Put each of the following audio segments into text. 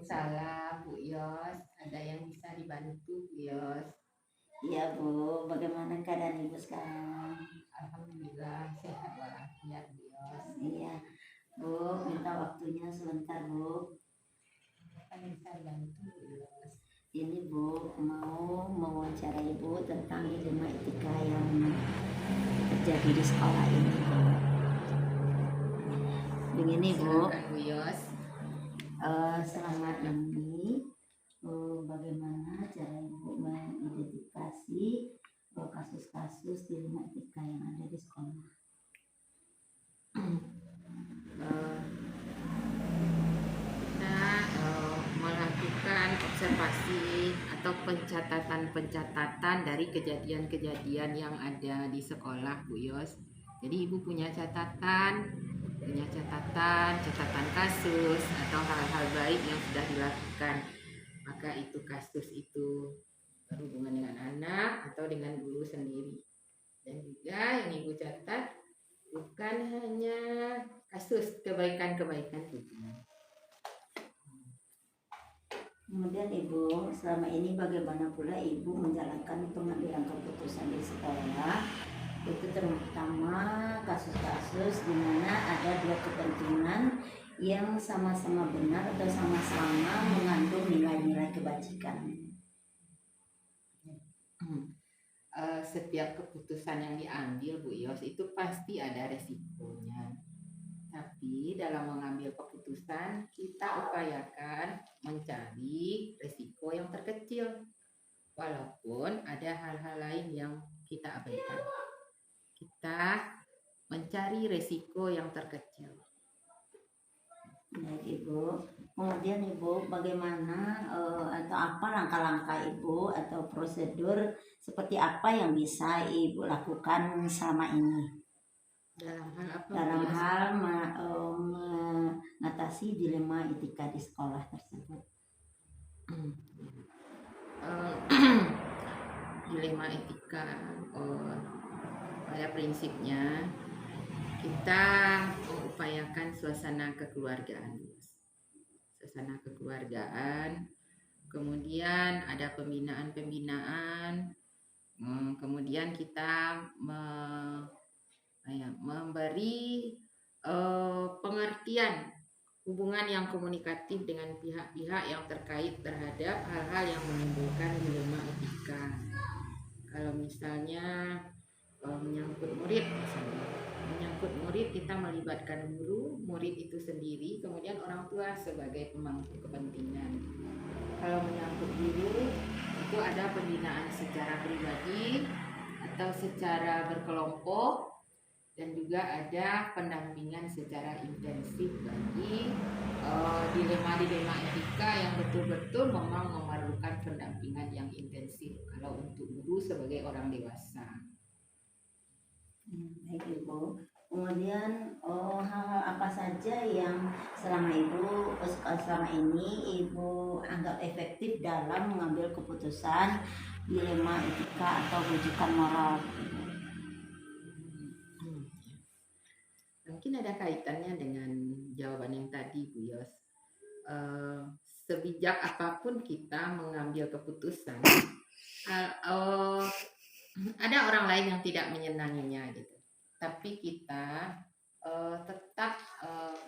Waalaikumsalam Bu Yos. Ada yang bisa dibantu Bu Yos? Iya Bu, bagaimana keadaan Ibu sekarang? Alhamdulillah sehat walafiat Bu Yos. Iya Bu, minta waktunya sebentar Bu. Apa yang bisa dibantu Bu Yos? Ini Bu, mau mewawancara Ibu tentang dilema etika yang terjadi di sekolah ini Bu. Begini Bu, Silakan Bu Yos. selama ini bagaimana cara Ibu mengidentifikasi kasus-kasus dilema etika yang ada di sekolah? Kita melakukan observasi atau pencatatan dari kejadian-kejadian yang ada di sekolah Bu Yos. Jadi Ibu punya catatan kasus atau hal-hal baik yang sudah dilakukan, maka itu kasus itu berhubungan dengan anak atau dengan guru sendiri. Dan juga yang Ibu catat bukan hanya kasus kebaikan-kebaikan juga. Kemudian Ibu, selama ini bagaimana pula Ibu menjalankan pengambilan keputusan di sekolah, itu terutama kasus-kasus di mana ada dua kepentingan yang sama-sama benar atau sama-sama mengandung nilai-nilai kebajikan. Setiap keputusan yang diambil Bu Yos itu pasti ada resikonya. Tapi dalam mengambil keputusan kita upayakan mencari resiko yang terkecil. Walaupun ada hal-hal lain yang kita abaikan. Kita mencari resiko yang terkecil. Baik Ibu, kemudian Ibu bagaimana atau apa langkah-langkah Ibu atau prosedur seperti apa yang bisa Ibu lakukan selama ini Dalam hal apa? dalam hal mengatasi dilema etika di sekolah tersebut? Dilema etika pada prinsipnya kita mengupayakan suasana kekeluargaan, kemudian ada pembinaan, kemudian kita memberi pengertian hubungan yang komunikatif dengan pihak-pihak yang terkait terhadap hal-hal yang menimbulkan dilema etika. Kalau misalnya menyangkut murid, kita melibatkan guru, murid itu sendiri, kemudian orang tua sebagai pemangku kepentingan. Kalau menyangkut guru, itu ada pembinaan secara pribadi atau secara berkelompok, dan juga ada pendampingan secara intensif bagi dilema-dilema etika yang betul-betul memang memerlukan pendampingan yang intensif kalau untuk guru sebagai orang dewasa. Baik Ibu. Kemudian hal-hal apa saja yang selama ini Ibu anggap efektif dalam mengambil keputusan dilema etika atau rujukan moral? Mungkin ada kaitannya dengan jawaban yang tadi Bu Yos. Sebijak apapun kita mengambil keputusan, ada orang lain yang tidak menyenanginya gitu. Tapi kita tetap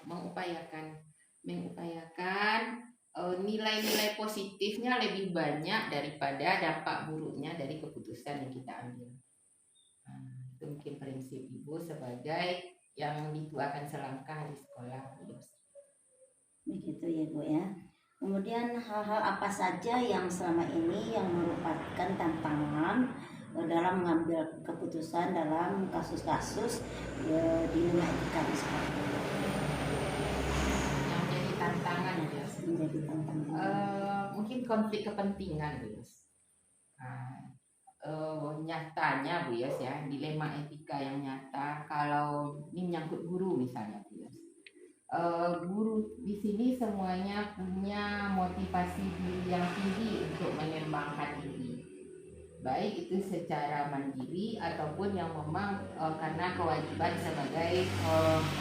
mengupayakan nilai-nilai positifnya lebih banyak daripada dampak buruknya dari keputusan yang kita ambil. Itu mungkin prinsip Ibu sebagai yang dituakan selangkah di sekolah. Begitu ya Bu ya. Kemudian hal-hal apa saja yang selama ini yang merupakan tantangan dalam mengambil keputusan dalam kasus-kasus dilema etika di sekolah? Yang jadi tantangan ya. Menjadi tantangan. Mungkin konflik kepentingan Bu Yos. Nyatanya Bu Yos ya, dilema etika yang nyata kalau ini menyangkut guru misalnya Bu Yos. Guru di sini semuanya punya motivasi diri yang tinggi untuk mengembangkan diri, baik itu secara mandiri ataupun yang memang karena kewajiban sebagai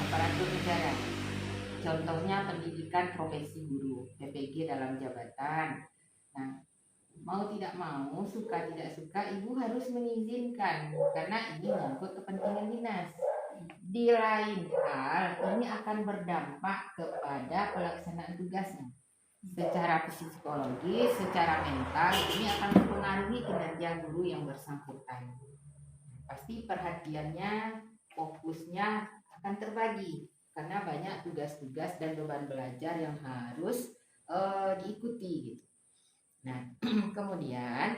aparatur negara. Contohnya pendidikan profesi guru. PPG dalam jabatan. Nah, mau tidak mau, suka tidak suka, ibu harus mengizinkan karena ini menyangkut kepentingan dinas. Di lain hal, ini akan berdampak kepada pelaksanaan tugasnya. Secara psikologis, secara mental, ini akan mempengaruhi kinerja guru yang bersangkutan. Pasti perhatiannya, fokusnya akan terbagi karena banyak tugas-tugas dan beban belajar yang harus diikuti gitu. Nah, kemudian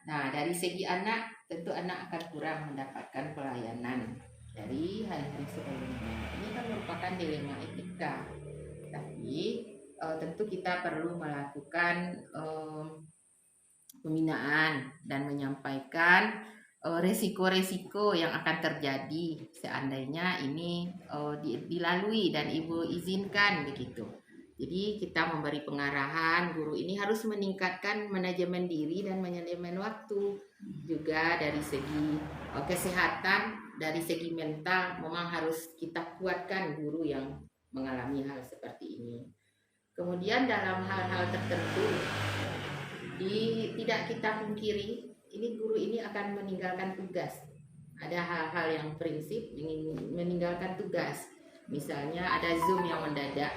dari segi anak, tentu anak akan kurang mendapatkan pelayanan dari hari-hari sebelumnya. Ini kan merupakan dilema etika. Tapi tentu kita perlu melakukan pembinaan dan menyampaikan resiko-resiko yang akan terjadi seandainya ini dilalui dan ibu izinkan begitu. Jadi kita memberi pengarahan, guru ini harus meningkatkan manajemen diri dan manajemen waktu. Juga dari segi kesehatan, dari segi mental memang harus kita kuatkan guru yang mengalami hal seperti ini. Kemudian dalam hal-hal tertentu tidak kita pungkiri, ini guru ini akan meninggalkan tugas. Ada hal-hal yang prinsip ingin meninggalkan tugas. Misalnya ada Zoom yang mendadak,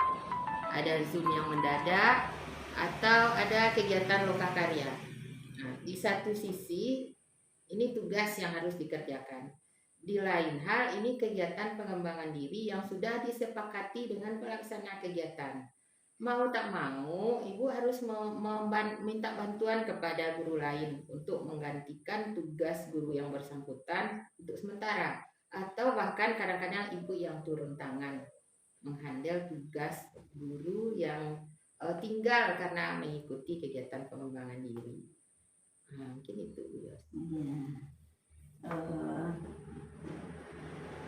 atau ada kegiatan lokakarya. Nah, di satu sisi ini tugas yang harus dikerjakan. Di lain hal ini kegiatan pengembangan diri yang sudah disepakati dengan pelaksana kegiatan. Mau tak mau, ibu harus minta bantuan kepada guru lain untuk menggantikan tugas guru yang bersangkutan untuk sementara. Atau bahkan kadang-kadang ibu yang turun tangan menghandle tugas guru yang tinggal karena mengikuti kegiatan pengembangan diri. Nah, mungkin itu Bu Yos.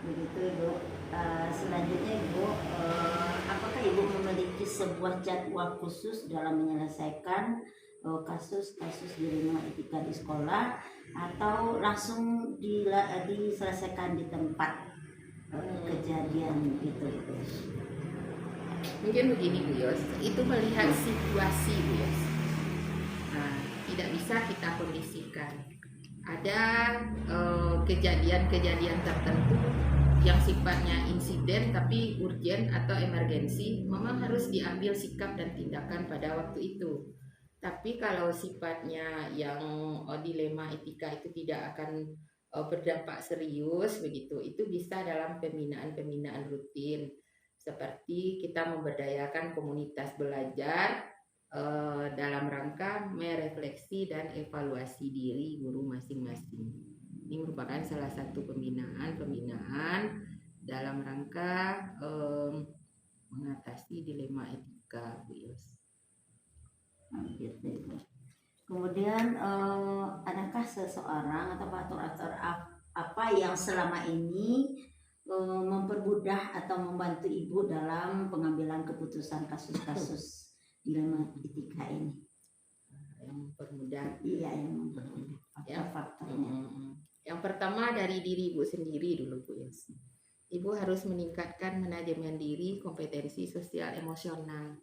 Begitu Ibu. Selanjutnya Ibu, apakah Ibu memiliki sebuah jadwal khusus dalam menyelesaikan kasus-kasus dilema etika di sekolah atau langsung diselesaikan di tempat kejadian gitu Ibu? Mungkin begini Bu Yos, itu melihat situasi Bu Yos. Nah, tidak bisa kita kondisikan. Ada kejadian-kejadian tertentu yang sifatnya insiden tapi urgent atau emergensi, memang harus diambil sikap dan tindakan pada waktu itu. Tapi kalau sifatnya yang dilema etika itu tidak akan berdampak serius begitu, itu bisa dalam pembinaan rutin, seperti kita memberdayakan komunitas belajar dalam rangka merefleksi dan evaluasi diri guru masing-masing. Ini merupakan salah satu pembinaan dalam rangka mengatasi dilema etika, Bu Yos. Kemudian adakah seseorang atau aktor apa yang selama ini mempermudah atau membantu Ibu dalam pengambilan keputusan kasus-kasus dilema etika ini? Yang mempermudah? Iya, yang mempermudah. Faktor-faktornya. Yang pertama dari diri Ibu sendiri dulu Bu Yos. Ibu harus meningkatkan manajemen diri, kompetensi sosial emosional.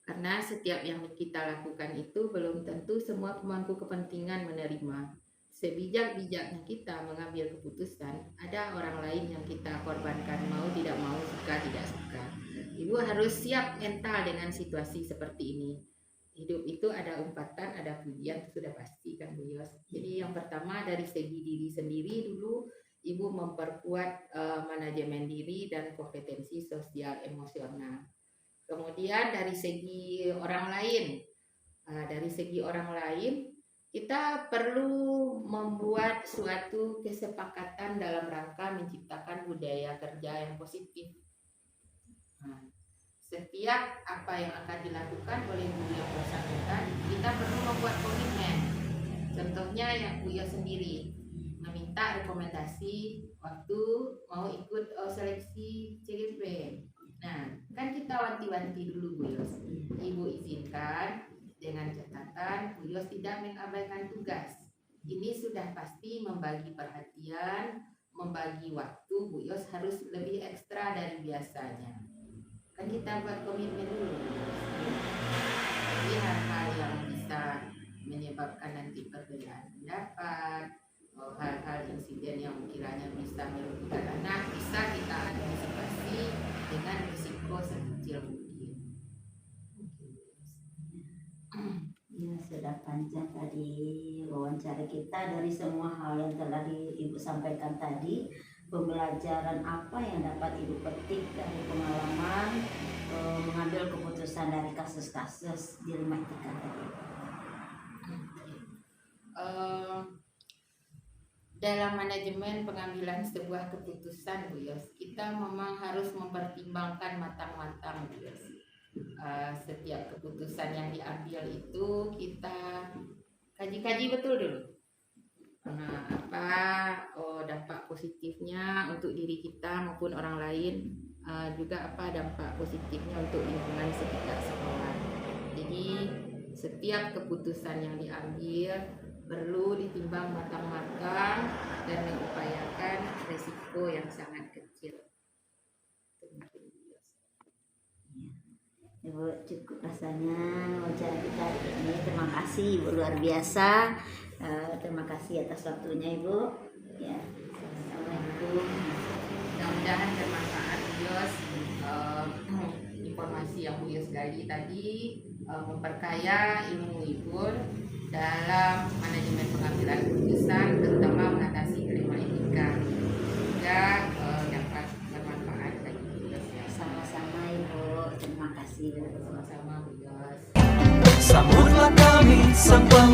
Karena setiap yang kita lakukan itu belum tentu semua pemangku kepentingan menerima. Sebijak-bijaknya kita mengambil keputusan, ada orang lain yang kita korbankan, mau tidak mau, suka tidak suka. Ibu harus siap mental dengan situasi seperti ini. Hidup itu ada umpatan, ada pujian, sudah pasti kan Bu Yos. Jadi yang pertama dari segi diri sendiri dulu, Ibu memperkuat manajemen diri dan kompetensi sosial emosional. Kemudian dari segi orang lain, kita perlu membuat suatu kesepakatan dalam rangka menciptakan budaya kerja yang positif. Nah, setiap apa yang akan dilakukan oleh guru yang bersangkutan, kita perlu membuat komitmen. Contohnya yang Bu Yos sendiri meminta rekomendasi waktu mau ikut seleksi CGP. Nah, kan kita wanti-wanti dulu Bu Yos. Ibu izinkan dengan catatan Bu Yos tidak mengabaikan tugas. Ini sudah pasti membagi perhatian, membagi waktu. Bu Yos harus lebih ekstra dari biasanya. kan kita buat komitmen dulu. Jadi hal-hal yang bisa menyebabkan nanti perbedaan pendapat, hal-hal insiden yang kiranya bisa merugikan anak bisa kita antisipasi dengan risiko sekecil mungkin. Ya, sudah panjang tadi wawancara kita. Dari semua hal yang telah Ibu sampaikan tadi, pembelajaran apa yang dapat Ibu petik dari pengalaman mengambil keputusan dari kasus-kasus di rumah etika tadi? Dalam manajemen pengambilan sebuah keputusan, Bu Yos, kita memang harus mempertimbangkan matang-matang, Bu Yos. Setiap keputusan yang diambil itu kita kaji-kaji betul dulu. Apa dampak positifnya untuk diri kita maupun orang lain, juga apa dampak positifnya untuk lingkungan sekitar sekolah. Jadi setiap keputusan yang diambil perlu ditimbang matang-matang dan mengupayakan resiko yang sangat kecil. Ibu, cukup rasanya wawancara kita hari ini. Terima kasih Ibu, luar biasa. Terima kasih atas waktunya Ibu. Ya, assalamualaikum. Mudah-mudahan bermanfaat Bu Yos. Informasi yang Bu Yos gali tadi memperkaya ilmu Ibu dalam manajemen pengambilan keputusan, terutama mengatasi dilema etika. Juga dapat bermanfaat bagi Bu Yos. Sama-sama Ibu. Terima kasih. Sama-sama Bu Yos. Sambutlah kami sampai